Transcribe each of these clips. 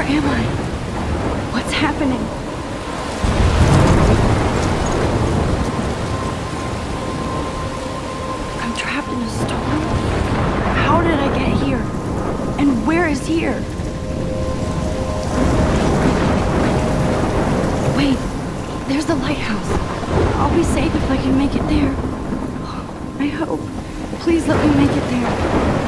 am I? What's happening? I'm trapped in a storm? How did I get here? And where is here? Wait, there's the lighthouse. I'll be safe if I can make it there. I hope. Please let me make it there.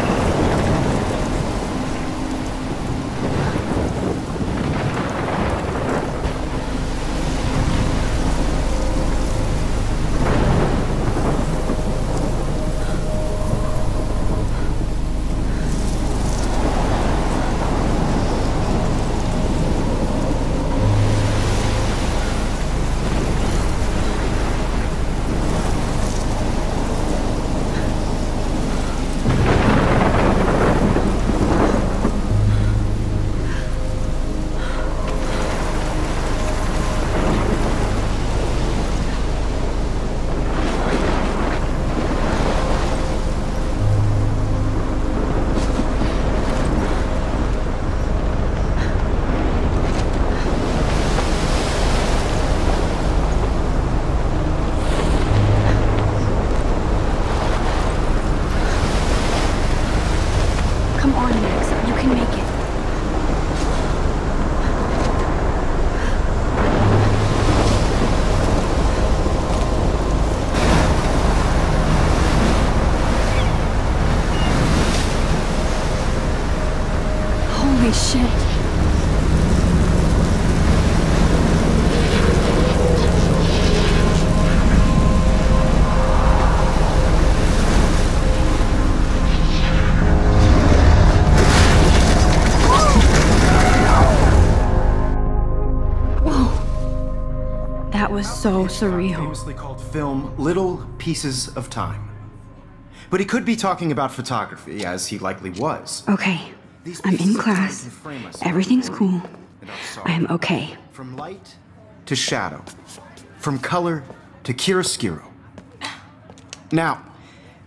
Holy shit. That was so surreal. Famously called film Little Pieces of Time. But he could be talking about photography, as he likely was. Okay, I'm in class. Everything's cool. I am okay. From light to shadow. From color to chiaroscuro. Now,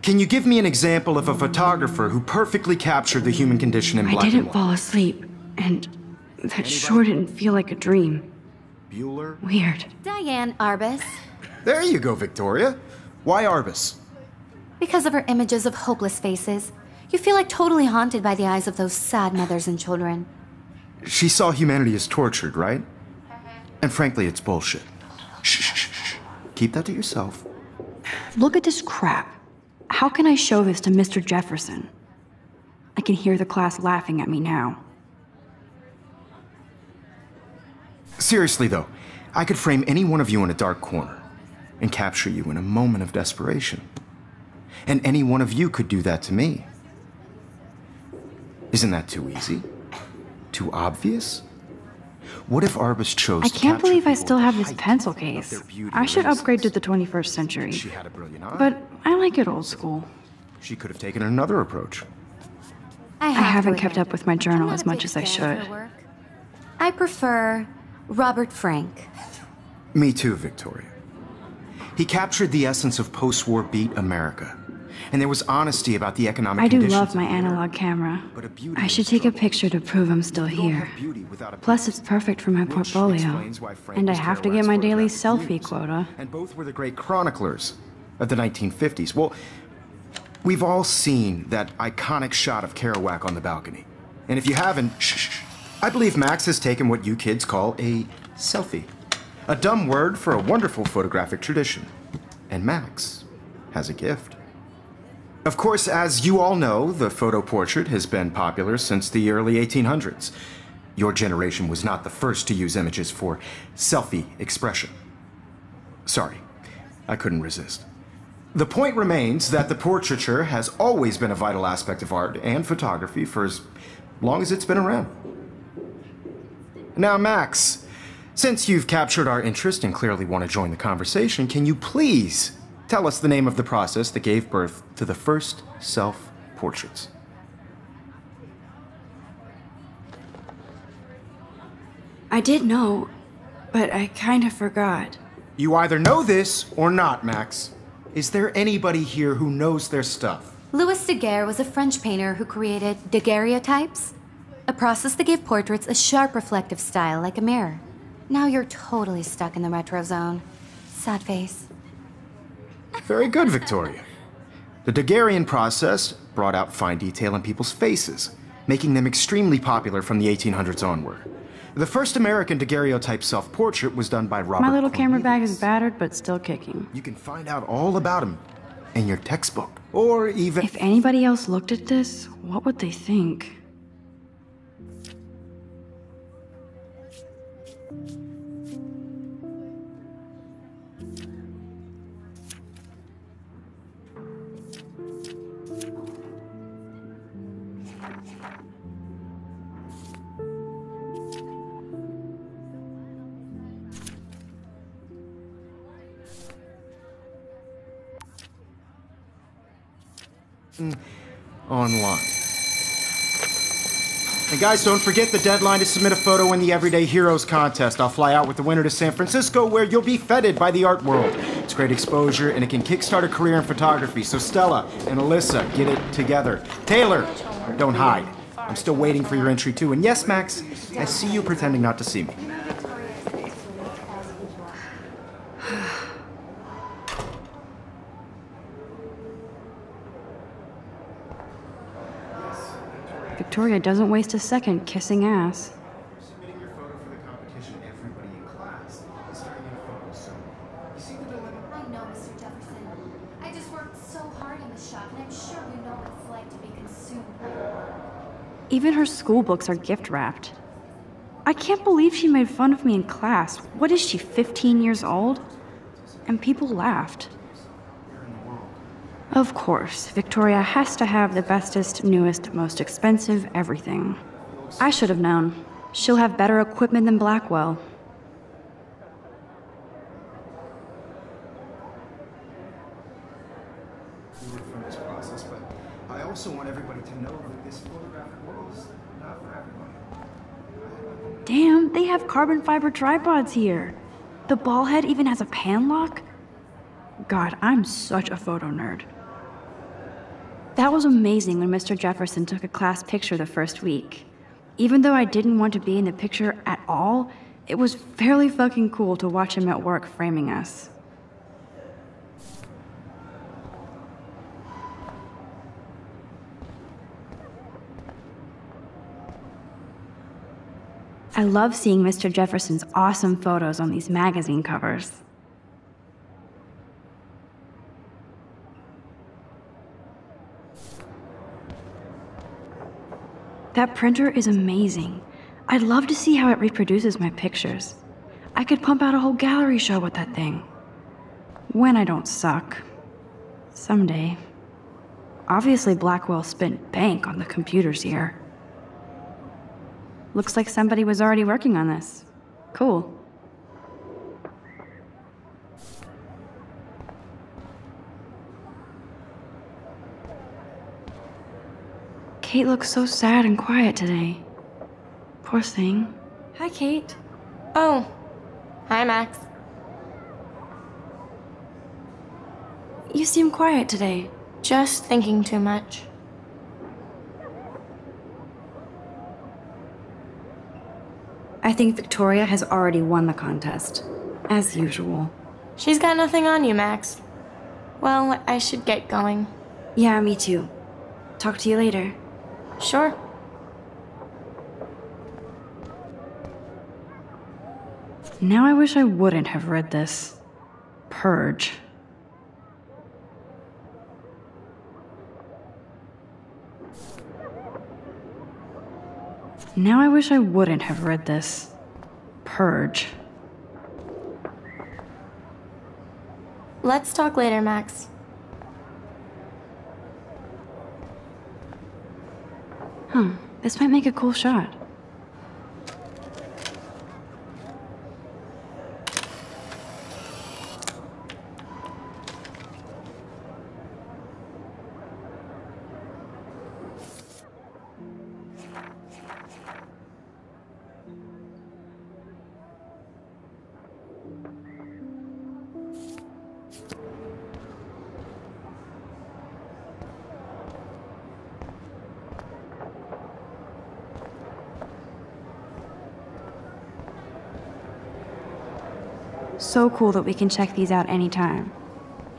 can you give me an example of a photographer who perfectly captured the human condition in black and white? I didn't fall asleep, and that sure didn't feel like a dream. Bueller? Weird. Diane Arbus. There you go, Victoria. Why Arbus? Because of her images of hopeless faces, you feel like totally haunted by the eyes of those sad mothers and children. She saw humanity as tortured, right? And frankly, it's bullshit. Shh, shh, shh. Keep that to yourself. Look at this crap. How can I show this to Mr. Jefferson? I can hear the class laughing at me now. Seriously, though, I could frame any one of you in a dark corner and capture you in a moment of desperation. And any one of you could do that to me. Isn't that too easy? Too obvious? What if Arbus chose I to can't capture believe I people still have at this the height pencil of case. their beauty I should and upgrade to innocence? the 21st century. She had a brilliant eye. But I like it old school. She could have taken another approach. I haven't to kept admit, up with my I'm journal not as a much big as I fan of should. her work. I prefer Robert Frank. Me too, Victoria. He captured the essence of post-war beat America. And there was honesty about the economic I do conditions love my of the era. analog camera. But a beauty I in should take a struggle. picture to prove I'm still You don't here. have beauty without a Plus, past. it's perfect for my Which portfolio. explains why Frank And I was have to Kerouac's get my daily photographic selfie muse. quota. And both were the great chroniclers of the 1950s. Well, we've all seen that iconic shot of Kerouac on the balcony. And if you haven't, shh, I believe Max has taken what you kids call a selfie. A dumb word for a wonderful photographic tradition. And Max has a gift. Of course, as you all know, the photo portrait has been popular since the early 1800s. Your generation was not the first to use images for selfie expression. Sorry, I couldn't resist. The point remains that the portraiture has always been a vital aspect of art and photography for as long as it's been around. Now, Max, since you've captured our interest and clearly want to join the conversation, can you please tell us the name of the process that gave birth to the first self-portraits? I did know, but I kind of forgot. You either know this or not, Max. Is there anybody here who knows their stuff? Louis Daguerre was a French painter who created daguerreotypes, A process that gave portraits a sharp reflective style like a mirror. Now you're totally stuck in the retro zone. Sad face. Very good, Victoria. The Daguerrean process brought out fine detail in people's faces, making them extremely popular from the 1800s onward. The first American daguerreotype self-portrait was done by Robert My little camera bag Cornelius. is battered, but still kicking. You can find out all about him in your textbook, or even... If anybody else looked at this, what would they think? online. And guys, don't forget the deadline to submit a photo in the Everyday Heroes contest. I'll fly out with the winner to San Francisco, where you'll be feted by the art world. It's great exposure, and it can kickstart a career in photography. So Stella and Alyssa, get it together. Taylor, don't hide. I'm still waiting for your entry too. And yes, Max, I see you pretending not to see me. Victoria doesn't waste a second kissing ass. Submitting your photo for the competition, everybody in class is starting in photos soon. You see the dilemma? I know, Mr. Jefferson. I just worked so hard in the shop, and I'm sure you know what it's like to be consumed by work. Even her school books are gift wrapped. I can't believe she made fun of me in class. What is she, 15 years old? And people laughed. Of course, Victoria has to have the bestest, newest, most expensive everything. I should have known. She'll have better equipment than Blackwell. From this process, but I also want everybody to know that this photographic world is not for everyone. Damn, they have carbon fiber tripods here. The ball head even has a pan lock? God, I'm such a photo nerd. That was amazing when Mr. Jefferson took a class picture the first week. Even though I didn't want to be in the picture at all, it was fairly fucking cool to watch him at work framing us. I love seeing Mr. Jefferson's awesome photos on these magazine covers. That printer is amazing. I'd love to see how it reproduces my pictures. I could pump out a whole gallery show with that thing. When I don't suck. Someday. Obviously, Blackwell spent bank on the computers here. Looks like somebody was already working on this. Cool. Kate looks so sad and quiet today. Poor thing. Hi, Kate. Oh. Hi, Max. You seem quiet today. Just thinking too much. I think Victoria has already won the contest. As usual. She's got nothing on you, Max. Well, I should get going. Yeah, me too. Talk to you later. Sure. Now I wish I wouldn't have read this. Purge. Now I wish I wouldn't have read this. Purge. Let's talk later, Max. Huh, this might make a cool shot. So cool that we can check these out anytime.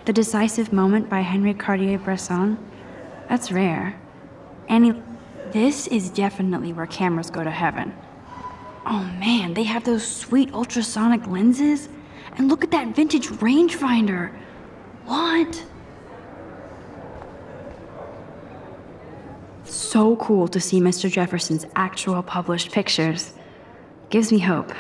The Decisive Moment by Henry Cartier-Bresson. That's rare. This is definitely where cameras go to heaven. Oh man, they have those sweet ultrasonic lenses. And look at that vintage rangefinder. What? So cool to see Mr. Jefferson's actual published pictures. Gives me hope.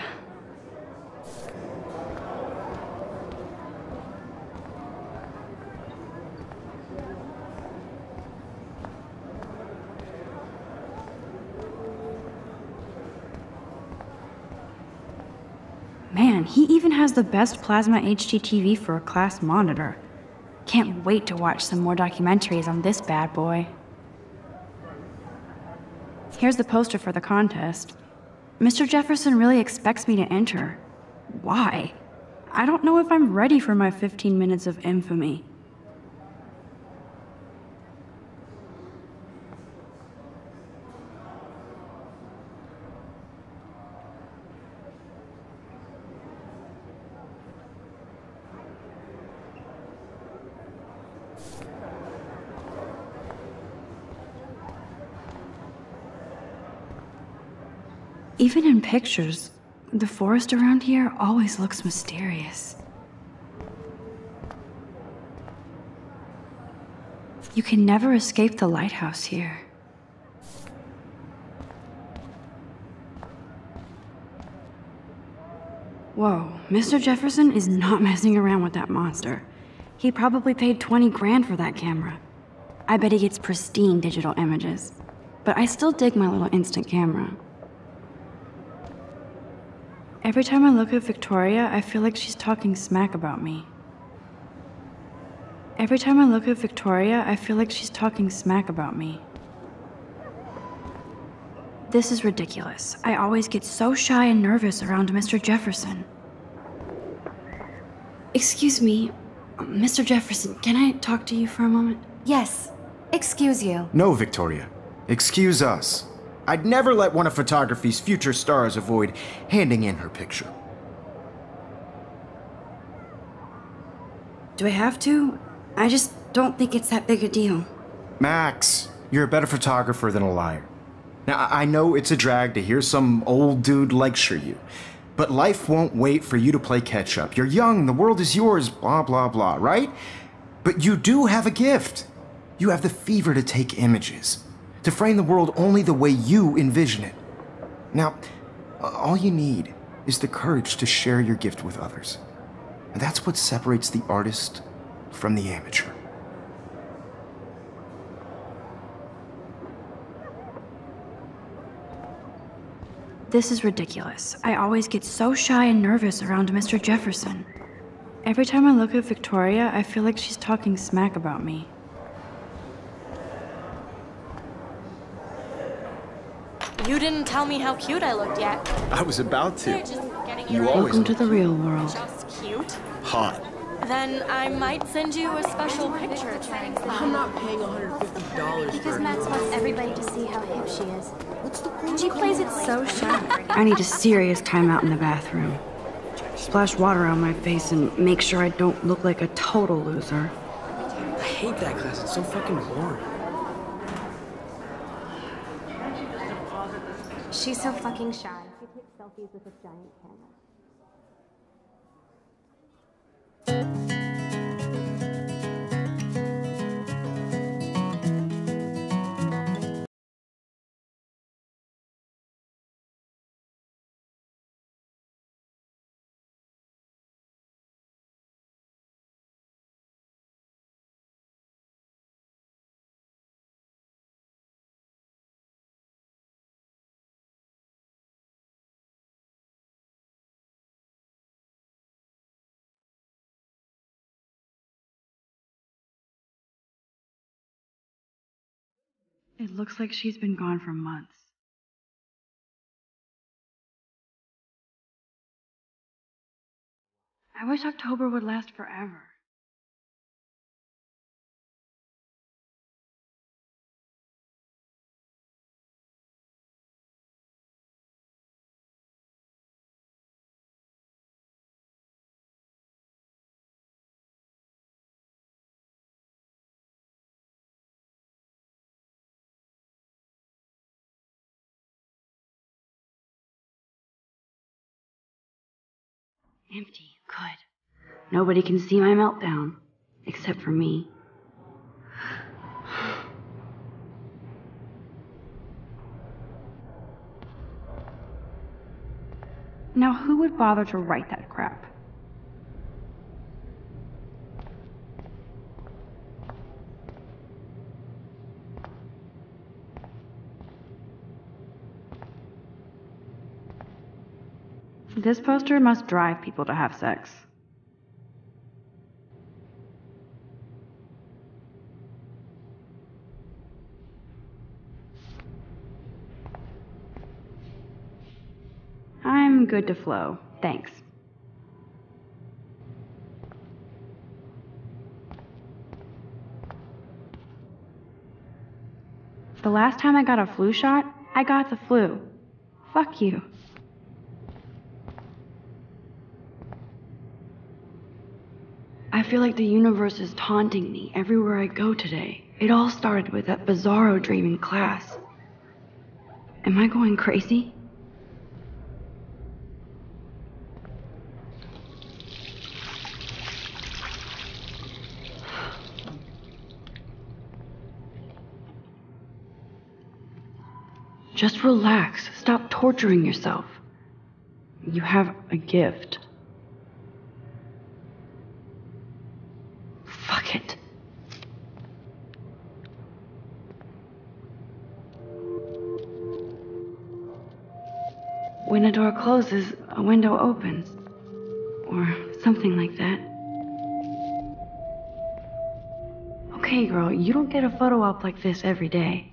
Man, he even has the best plasma HDTV for a class monitor. Can't wait to watch some more documentaries on this bad boy. Here's the poster for the contest. Mr. Jefferson really expects me to enter. Why? I don't know if I'm ready for my 15 minutes of infamy. Even in pictures, the forest around here always looks mysterious. You can never escape the lighthouse here. Whoa, Mr. Jefferson is not messing around with that monster. He probably paid 20 grand for that camera. I bet he gets pristine digital images. But I still dig my little instant camera. Every time I look at Victoria, I feel like she's talking smack about me. Every time I look at Victoria, I feel like she's talking smack about me. This is ridiculous. I always get so shy and nervous around Mr. Jefferson. Excuse me, Mr. Jefferson, can I talk to you for a moment? Yes. Excuse you. No, Victoria. Excuse us. I'd never let one of photography's future stars avoid handing in her picture. Do I have to? I just don't think it's that big a deal. Max, you're a better photographer than a liar. Now, I know it's a drag to hear some old dude lecture you, but life won't wait for you to play catch up. You're young, the world is yours, blah, blah, blah, right? But you do have a gift. You have the fever to take images, to frame the world only the way you envision it. Now, all you need is the courage to share your gift with others. And that's what separates the artist from the amateur. This is ridiculous. I always get so shy and nervous around Mr. Jefferson. Every time I look at Victoria, I feel like she's talking smack about me. You didn't tell me how cute I looked yet. I was about to. They're just getting You your always Welcome to the real world. just cute. hot. Then I might send you a special picture. I'm not paying $150 Because for Max wants everybody to see how hip she is. What's the point? She plays it so shy. I need a serious timeout in the bathroom. Splash water on my face and make sure I don't look like a total loser. I hate that class. It's so fucking boring. She's so fucking shy. She takes selfies with this giant camera. It looks like she's been gone for months. I wish October would last forever. Empty. Good. Nobody can see my meltdown. Except for me. Now, who would bother to write that crap? This poster must drive people to have sex. I'm good to flow. Thanks. The last time I got a flu shot, I got the flu. Fuck you. I feel like the universe is taunting me everywhere I go today. It all started with that bizarro dream in class. Am I going crazy? Just relax. Stop torturing yourself. You have a gift. Fuck it. When a door closes, a window opens. Or something like that. Okay, girl, you don't get a photo op like this every day.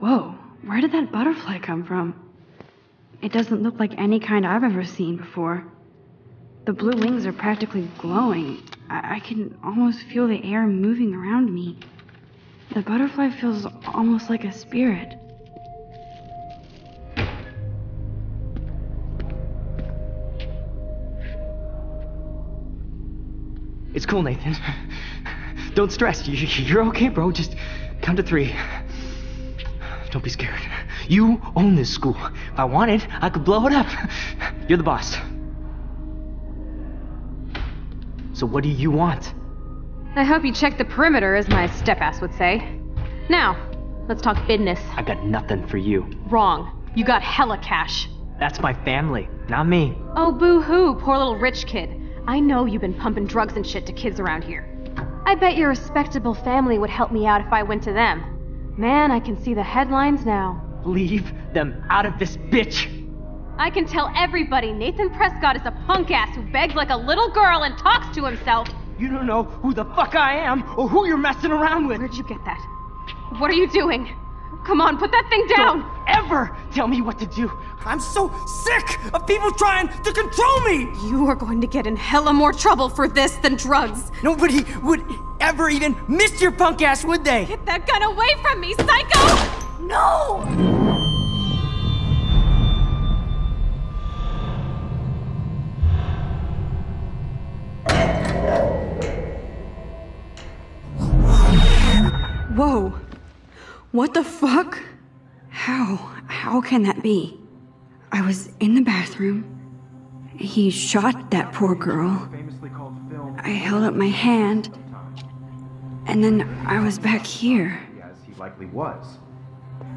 Whoa, where did that butterfly come from? It doesn't look like any kind I've ever seen before. The blue wings are practically glowing. I can almost feel the air moving around me. The butterfly feels almost like a spirit. It's cool, Nathan. Don't stress. You're okay, bro. Just count to 3. Don't be scared. You own this school. If I wanted, I could blow it up. You're the boss. So what do you want? I hope you checked the perimeter, as my step-ass would say. Now, let's talk business. I got nothing for you. Wrong. You got hella cash. That's my family, not me. Oh, boo-hoo, poor little rich kid. I know you've been pumping drugs and shit to kids around here. I bet your respectable family would help me out if I went to them. Man, I can see the headlines now. Leave them out of this bitch! I can tell everybody Nathan Prescott is a punk ass who begs like a little girl and talks to himself. You don't know who the fuck I am or who you're messing around with. Where'd you get that? What are you doing? Come on, put that thing down! Don't ever tell me what to do. I'm so sick of people trying to control me! You are going to get in hella more trouble for this than drugs. Nobody would ever even miss your punk ass, would they? Get that gun away from me, psycho! No! Whoa. What the fuck? How can that be? I was in the bathroom. He shot that poor girl. I held up my hand. And then I was back here. As he likely was.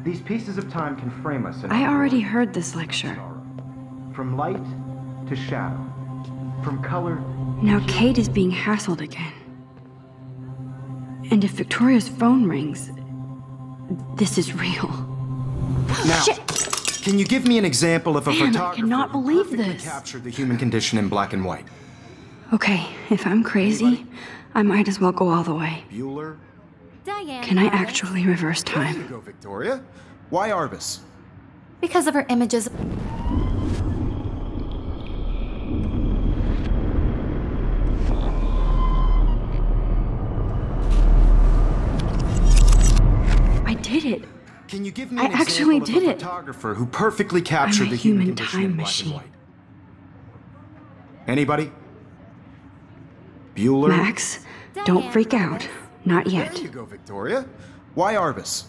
These pieces of time can frame us in I already heard this lecture. From light to shadow. From color. Now Kate is being hassled again. And if Victoria's phone rings, this is real. Now, Shit. Can you give me an example of a Man, I photographer cannot who believe perfectly this. captured the human condition in black and white? Okay, if I'm crazy, I might as well go all the way. Bueller? Diane. Can I Arbus. actually reverse There you time? go, Victoria. Why Arbus? Because of her images. I did it. Can you give me I an actually example did of a it. photographer who perfectly captured I'm a the human human condition time in black machine. and white? Anybody? Bueller? Max, don't freak out. Not There yet. you go, Victoria. Why Arbus?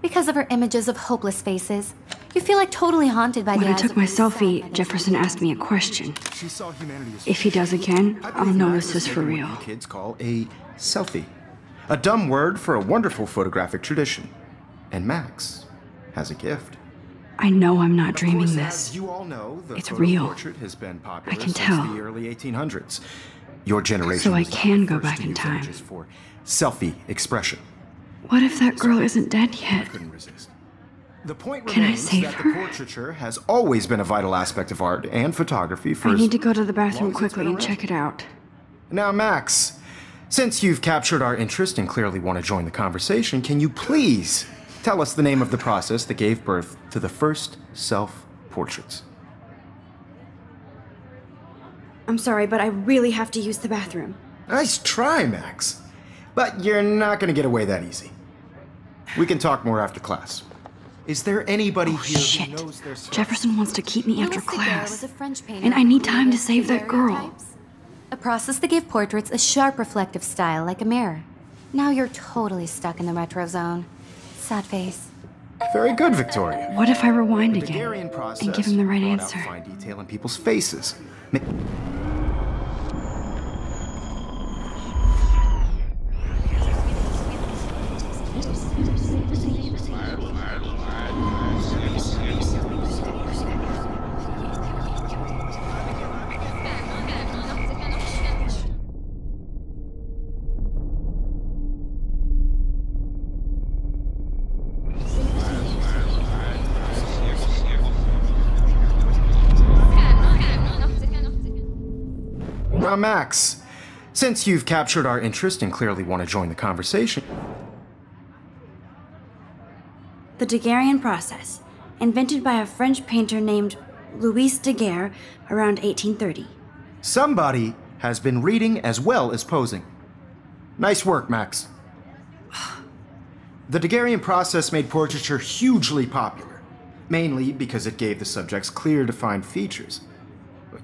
Because of her images of hopeless faces. You feel like totally haunted by the When I eyes took of my her sad selfie, mothers. Jefferson asked me a question. She saw humanity as If he does again, I'll know this is for what real. you kids call a selfie. A dumb word for a wonderful photographic tradition. And Max has a gift. I know I'm not Of dreaming course, this. as you all know, the It's photo real. portrait has been popular I can since tell. the early 1800s. Your generation So I was not can the go first back to in use time. images for selfie expression. What if that girl isn't dead yet? Couldn't resist. The point Can I remains save that her? the portraiture has always been a vital aspect of art and photography for I as need to go to the long bathroom as it's quickly been and around. check it out. Now, Max, since you've captured our interest and clearly want to join the conversation, can you please tell us the name of the process that gave birth to the first self-portraits? I'm sorry, but I really have to use the bathroom. Nice try, Max. But you're not going to get away that easy. We can talk more after class. Is there anybody Oh, here shit. who knows their stuff? Jefferson wants to keep me after Louis Daguerre class. was a French painter And I need who time to used save that girl. daguerreotypes. A process that gave portraits a sharp reflective style like a mirror. Now you're totally stuck in the retro zone. Sad face. Very good, Victoria. What if I rewind The again Daguerrean process and give him the right brought answer? out fine detail in people's faces. Now, Max, since you've captured our interest and clearly want to join the conversation, The Daguerrean process, invented by a French painter named Louis Daguerre around 1830. somebody has been reading as well as posing. Nice work, Max. The Daguerrean process made portraiture hugely popular, mainly because it gave the subjects clear, defined features.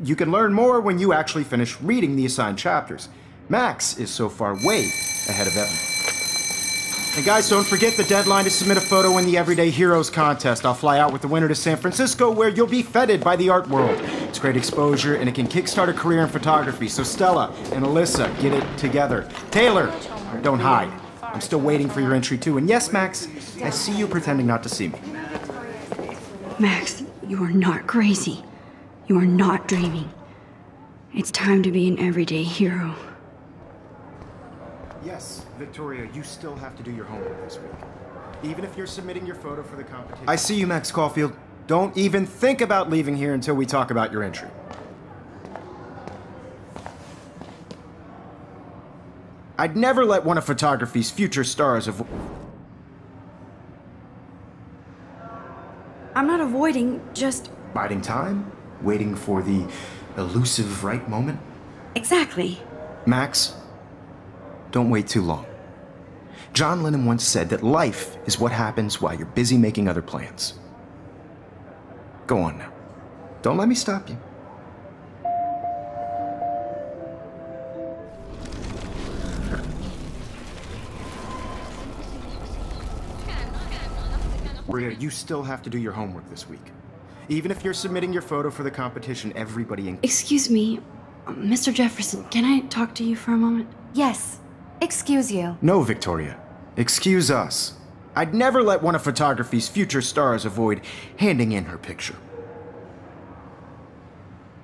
You can learn more when you actually finish reading the assigned chapters. Max is so far way ahead of Evan. And guys, don't forget the deadline to submit a photo in the Everyday Heroes contest. I'll fly out with the winner to San Francisco, where you'll be feted by the art world. It's great exposure, and it can kickstart a career in photography. So Stella and Alyssa, get it together. Taylor, don't hide. I'm still waiting for your entry too. And yes, Max, I see you pretending not to see me. Max, you are not crazy. You are not dreaming. It's time to be an everyday hero. Yes, Victoria, you still have to do your homework this week. Even if you're submitting your photo for the competition. I see you, Max Caulfield. Don't even think about leaving here until we talk about your entry. I'd never let one of photography's future stars avoid. I'm not avoiding, just... Biding time? Waiting for the elusive right moment? Exactly. Max, don't wait too long. John Lennon once said that life is what happens while you're busy making other plans. Go on now. Don't let me stop you. Maria, you still have to do your homework this week. Even if you're submitting your photo for the competition, everybody in... Excuse me, Mr. Jefferson, can I talk to you for a moment? Yes. Excuse you. No, Victoria. Excuse us. I'd never let one of photography's future stars avoid handing in her picture.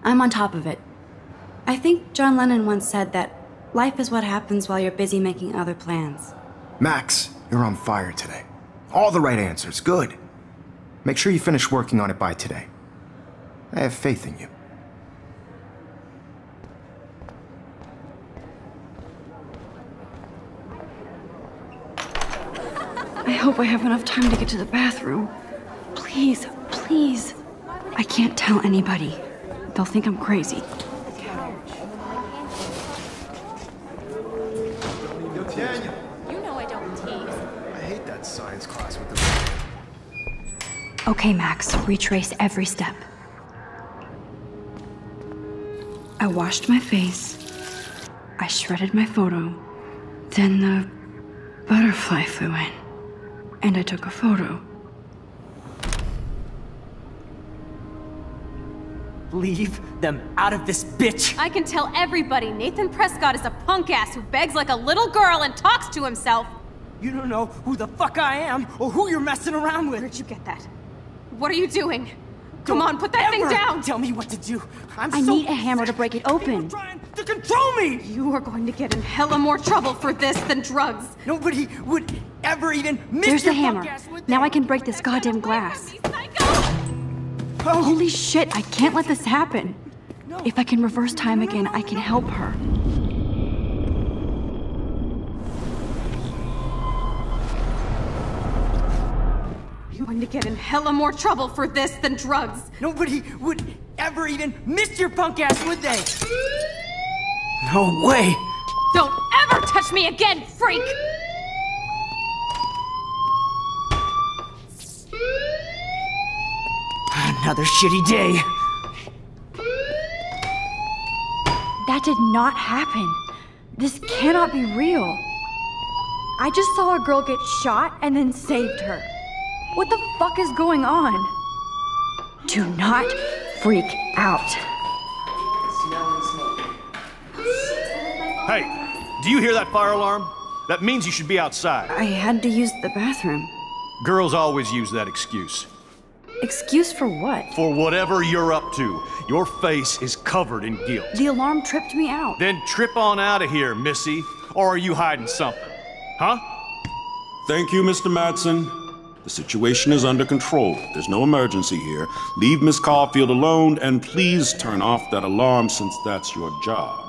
I'm on top of it. I think John Lennon once said that life is what happens while you're busy making other plans. Max, you're on fire today. All the right answers. Good. Make sure you finish working on it by today. I have faith in you. I hope I have enough time to get to the bathroom. Please, please. I can't tell anybody. They'll think I'm crazy. Daniel, You know I don't tease. I hate that science class with the... Okay, Max, retrace every step. I washed my face. I shredded my photo. Then the butterfly flew in. And I took a photo. Leave them out of this bitch! I can tell everybody Nathan Prescott is a punk ass who begs like a little girl and talks to himself. You don't know who the fuck I am or who you're messing around with. Where'd you get that? What are you doing? Come on, put that thing down! Tell me what to do. I need a hammer to break it open. Trying to control me! You are going to get in hella more trouble for this than drugs. Nobody would ever even miss There's your the hammer. punk ass, would Now they? I can break this goddamn glass. Oh, Holy shit, I can't let this happen. If I can reverse time again, I can help her. You're going to get in hella more trouble for this than drugs. nobody would ever even miss your punk ass, would they? No way! Don't ever touch me again, freak! Another shitty day. That did not happen. This cannot be real. I just saw a girl get shot and then saved her. What the fuck is going on? Do not freak out. Hey, do you hear that fire alarm? That means you should be outside. I had to use the bathroom. Girls always use that excuse. Excuse for what? For whatever you're up to, your face is covered in guilt. The alarm tripped me out. Then trip on out of here, Missy. Or are you hiding something? Huh? Thank you, Mr. Madsen. The situation is under control. There's no emergency here. Leave Miss Caulfield alone, and please turn off that alarm since that's your job.